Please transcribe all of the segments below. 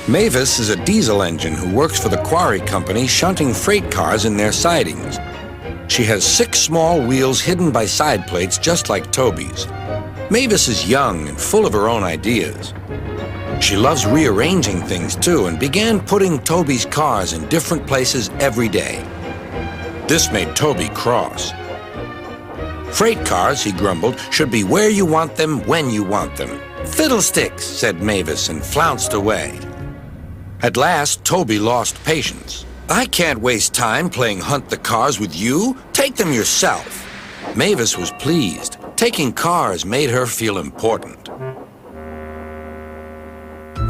Mavis is a diesel engine who works for the quarry company shunting freight cars in their sidings. She has 6 small wheels hidden by side plates just like Toby's. Mavis is young and full of her own ideas. She loves rearranging things too and began putting Toby's cars in different places every day. This made Toby cross. Freight cars, he grumbled, should be where you want them when you want them. Fiddlesticks, said Mavis and flounced away. At last, Toby lost patience. I can't waste time playing hunt the cars with you. Take them yourself. Mavis was pleased. Taking cars made her feel important.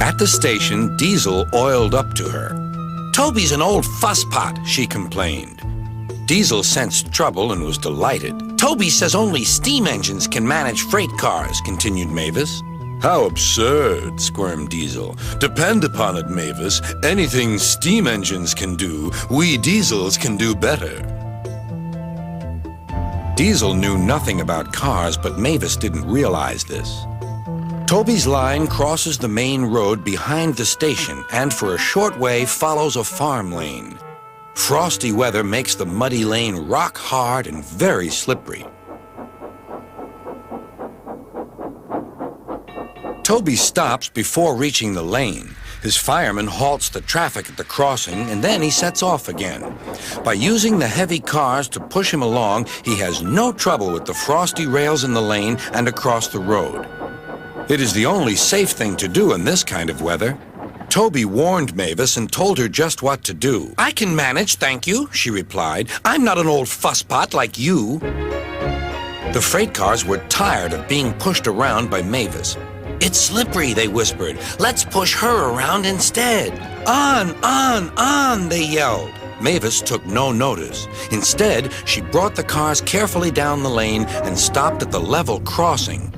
At the station, Diesel oiled up to her. Toby's an old fusspot, she complained. Diesel sensed trouble and was delighted. Toby says only steam engines can manage freight cars, continued Mavis. How absurd, squirmed Diesel. Depend upon it, Mavis. Anything steam engines can do, we diesels can do better. Diesel knew nothing about cars, but Mavis didn't realize this. Toby's line crosses the main road behind the station and for a short way follows a farm lane. Frosty weather makes the muddy lane rock hard and very slippery. Toby stops before reaching the lane. His fireman halts the traffic at the crossing, and then he sets off again. By using the heavy cars to push him along, he has no trouble with the frosty rails in the lane and across the road. It is the only safe thing to do in this kind of weather. Toby warned Mavis and told her just what to do. I can manage, thank you, she replied. I'm not an old fusspot like you. The freight cars were tired of being pushed around by Mavis. It's slippery, they whispered. Let's push her around instead. On, they yelled. Mavis took no notice. Instead, she brought the cars carefully down the lane and stopped at the level crossing.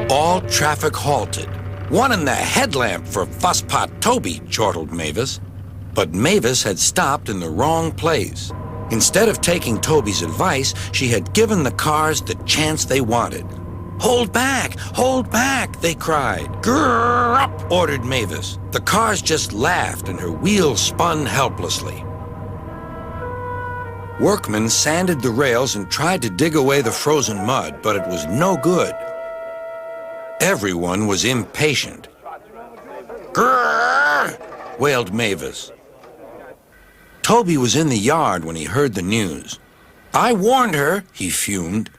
All traffic halted. One in the headlamp for fusspot Toby, chortled Mavis. But Mavis had stopped in the wrong place. Instead of taking Toby's advice, she had given the cars the chance they wanted. Hold back, they cried. Grrr up, ordered Mavis. The cars just laughed and her wheels spun helplessly. Workmen sanded the rails and tried to dig away the frozen mud, but it was no good. Everyone was impatient. Grrr, wailed Mavis. Toby was in the yard when he heard the news. I warned her, he fumed.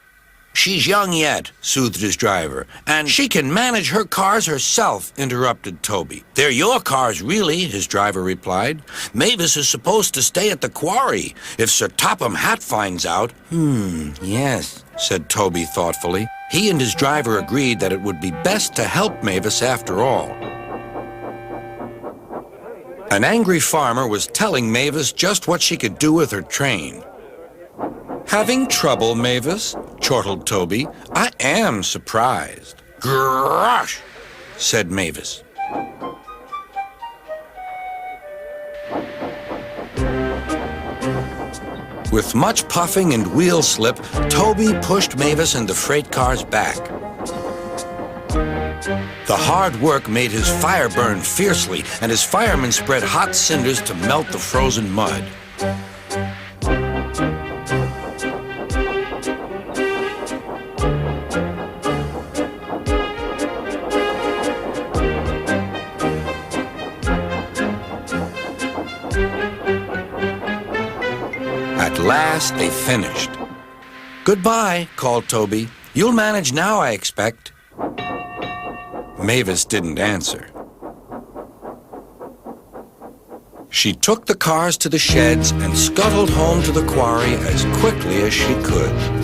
She's young yet, soothed his driver, and she can manage her cars herself, interrupted Toby. They're your cars, really, his driver replied. Mavis is supposed to stay at the quarry. If Sir Topham Hatt finds out... yes, said Toby thoughtfully. He and his driver agreed that it would be best to help Mavis after all. An angry farmer was telling Mavis just what she could do with her train. Having trouble, Mavis? Chortled Toby. I am surprised. Grosh, said Mavis. With much puffing and wheel slip, Toby pushed Mavis and the freight cars back. The hard work made his fire burn fiercely, and his firemen spread hot cinders to melt the frozen mud. At last, they finished. Goodbye, called Toby. You'll manage now, I expect." Mavis didn't answer. She took the cars to the sheds and scuttled home to the quarry as quickly as she could.